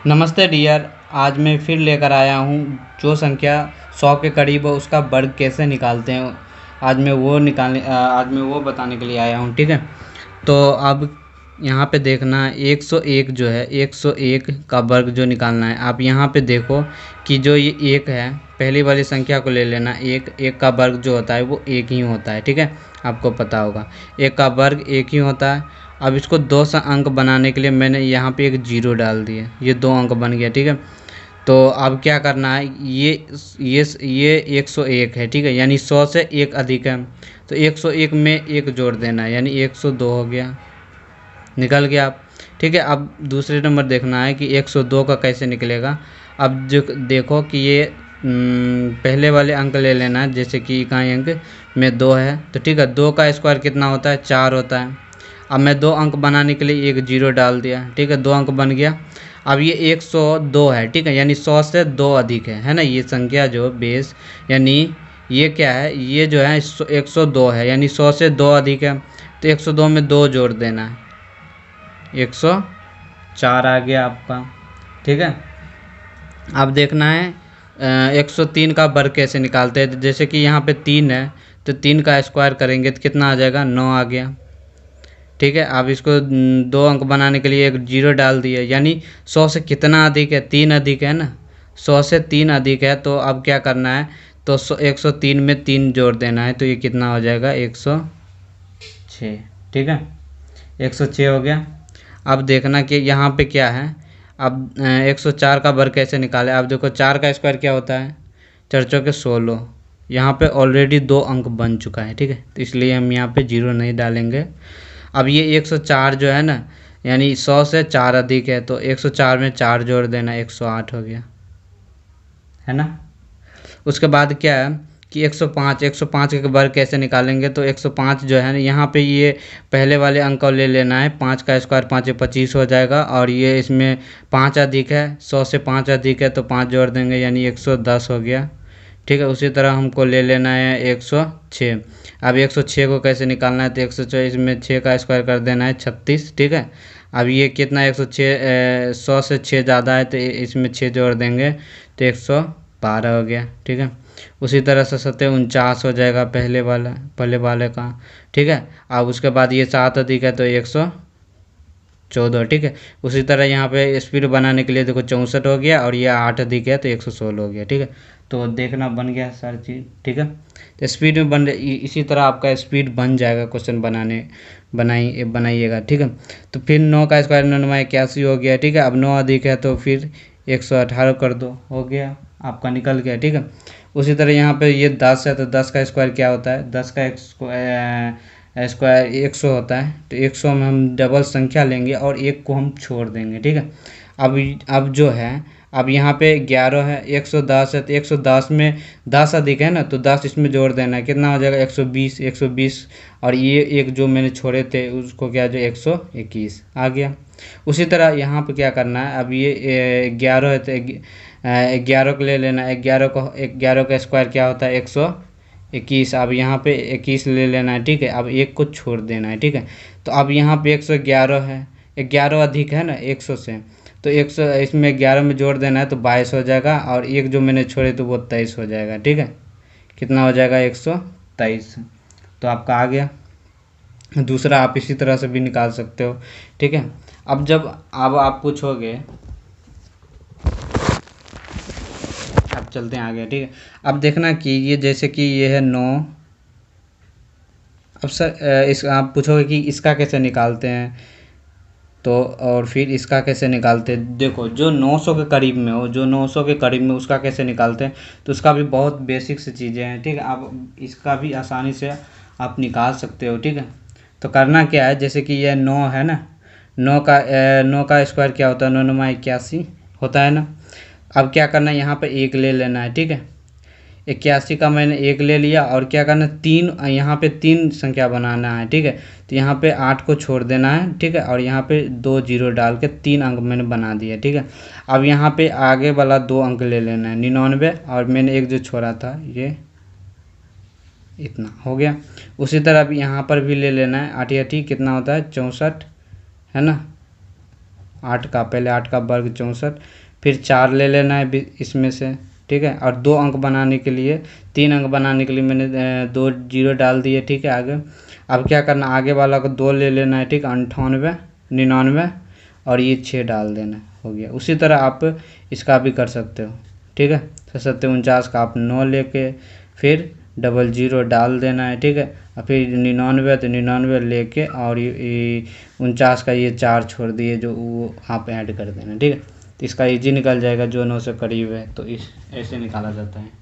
नमस्ते डियर। आज मैं फिर लेकर आया हूँ जो संख्या 100 के करीब है उसका वर्ग कैसे निकालते हैं। आज मैं वो बताने के लिए आया हूँ। ठीक है, तो अब यहाँ पे देखना 101 जो है 101 का वर्ग जो निकालना है। आप यहाँ पे देखो कि जो ये एक है, पहली वाली संख्या को ले लेना। एक का वर्ग जो होता है वो एक ही होता है। ठीक है, आपको पता होगा एक का वर्ग एक ही होता है। अब इसको दो सा अंक बनाने के लिए मैंने यहाँ पे एक जीरो डाल दिया, ये दो अंक बन गया। ठीक है, तो अब क्या करना है, ये 101 है। ठीक है, यानी 100 से एक अधिक है, तो 101 में एक जोड़ देना है, यानी 102 हो गया, निकल गया आप। ठीक है, अब दूसरे नंबर देखना है कि 102 का कैसे निकलेगा। अब जो देखो कि ये पहले वाले अंक ले लेना है, जैसे कि इकाई अंक में 2 है, तो ठीक है, 2 का स्क्वायर कितना होता है, 4 होता है। अब मैं दो अंक बनाने के लिए एक जीरो डाल दिया। ठीक है, दो अंक बन गया। अब ये 102 है। ठीक है, यानी 100 से दो अधिक है ना, ये संख्या जो बेस, यानी ये क्या है, ये जो है 102 है, यानी 100 से दो अधिक है, तो 102 में दो जोड़ देना है, 104 आ गया आपका। ठीक है, अब देखना है 103 का वर्ग कैसे निकालते हैं। जैसे कि यहाँ पे 3 है, तो 3 का स्क्वायर करेंगे तो कितना आ जाएगा, 9 आ गया। ठीक है, अब इसको दो अंक बनाने के लिए एक जीरो डाल दिए, यानी 100 से कितना अधिक है, 3 अधिक है ना, 100 से 3 अधिक है। तो अब क्या करना है, तो 103 में 3 जोड़ देना है, तो ये कितना हो जाएगा, 106। ठीक है, 106 हो गया। अब देखना कि यहाँ पे क्या है। अब 104 का वर्ग कैसे निकाले। अब देखो 4 का स्क्वायर क्या होता है, 4 चौके 16। यहाँ पे ऑलरेडी दो अंक बन चुका है। ठीक है, तो इसलिए हम यहाँ पे जीरो नहीं डालेंगे। अब ये 104 जो है ना, यानी 100 से 4 अधिक है, तो 104 में 4 जोड़ देना, 108 हो गया, है ना। उसके बाद क्या है कि 105 के वर्ग कैसे निकालेंगे। तो 105 जो है ना, यहाँ पे ये पहले वाले अंक को ले लेना है, 5 का स्क्वायर 5 25 हो जाएगा, और ये इसमें 5 अधिक है, 100 से 5 अधिक है, तो 5 जोड़ देंगे, यानी 110 हो गया। ठीक है, उसी तरह हमको ले लेना है 106। अब 106 को कैसे निकालना है, तो 106 इसमें 6 का स्क्वायर कर देना है, 36। ठीक है, अब ये कितना 106, 100 से 6 ज़्यादा है, तो इसमें 6 जोड़ देंगे, तो 112 हो गया। ठीक है, उसी तरह से 749 हो जाएगा पहले वाले का। ठीक है, अब उसके बाद ये 7 अधिक है, तो 114। ठीक है, उसी तरह यहाँ पे स्पीड बनाने के लिए देखो 64 हो गया, और ये 8 अधिक है, तो 116 हो गया। ठीक है, तो देखना बन गया सारी चीज़। ठीक है, तो स्पीड में इसी तरह आपका स्पीड बन जाएगा क्वेश्चन बनाइएगा। ठीक है, तो फिर 9 का स्क्वायर 9 81 हो गया। ठीक है, अब 9 अधिक है, तो फिर 118 कर दो, हो गया, आपका निकल गया। ठीक है, उसी तरह यहाँ पे ये 10 है, तो 10 का स्क्वायर क्या होता है, 10 का स्क्वायर 100 होता है, तो 100 में हम डबल संख्या लेंगे और एक को हम छोड़ देंगे। ठीक है, अब जो है, अब यहाँ पे 11 है, 110 है, तो 110 में 10 अधिक है ना, तो 10 इसमें जोड़ देना है, कितना हो जाएगा, 120। और ये एक जो मैंने छोड़े थे उसको क्या, जो 121 आ गया। उसी तरह यहाँ पे क्या करना है, अब ये 11 है, तो 11 को ले लेना है, 11 का स्क्वायर क्या होता है, 121। अब यहाँ पे 21 ले लेना है। ठीक है, अब एक को छोड़ देना है। ठीक है, तो अब यहाँ पे 111 है, 11 अधिक है ना 100 से, तो 100 इसमें 11 में जोड़ देना है, तो 22 हो जाएगा, और एक जो मैंने छोड़े तो वो 23 हो जाएगा। ठीक है, कितना हो जाएगा, 123। तो आपका आ गया। दूसरा आप इसी तरह से भी निकाल सकते हो। ठीक है, अब आप पूछोगे, अब चलते हैं आगे। ठीक है, अब देखना कि ये जैसे कि ये है 9। अब सर इस आप पूछोगे कि इसका कैसे निकालते हैं, तो और फिर इसका कैसे निकालते हैं। देखो जो 900 के करीब में हो, जो 900 के करीब में उसका कैसे निकालते हैं, तो उसका भी बहुत बेसिक से चीज़ें हैं। ठीक है, आप इसका भी आसानी से आप निकाल सकते हो। ठीक है, तो करना क्या है, जैसे कि यह 9 है ना, 9 का स्क्वायर क्या होता है, 9 9 81 होता है ना। अब क्या करना है, यहाँ पे एक ले लेना है। ठीक है, 81 का मैंने एक ले लिया, और क्या करना है, तीन, यहाँ पे 3 संख्या बनाना है। ठीक है, तो यहाँ पे 8 को छोड़ देना है। ठीक है, और यहाँ पे 2 जीरो डाल के 3 अंक मैंने बना दिया। ठीक है, अब यहाँ पे आगे वाला 2 अंक ले लेना है, 99, और मैंने एक जो छोड़ा था ये इतना हो गया। उसी तरह अब यहाँ पर भी ले लेना है, 8 8 कितना होता है, 64, है ना। 8 का, पहले 8 का वर्ग 64, फिर 4 ले लेना है इसमें से, ठीक है। और 2 अंक बनाने के लिए, 3 अंक बनाने के लिए मैंने 2 जीरो डाल दिए, ठीक है। आगे अब क्या करना, आगे वाला को 2 ले लेना है, ठीक है। 98, 99 और ये 6 डाल देना, हो गया। उसी तरह आप इसका भी कर सकते हो, ठीक है। 749 का आप 9 लेके फिर 00 डाल देना है, ठीक है। और फिर 99 तो 99 लेके और ये 49 का ये 4 छोड़ दिए जो वो आप ऐड कर देना, ठीक है। तो इसका इजी निकल जाएगा जो 9 से करीब है, तो इस ऐसे निकाला जाता है।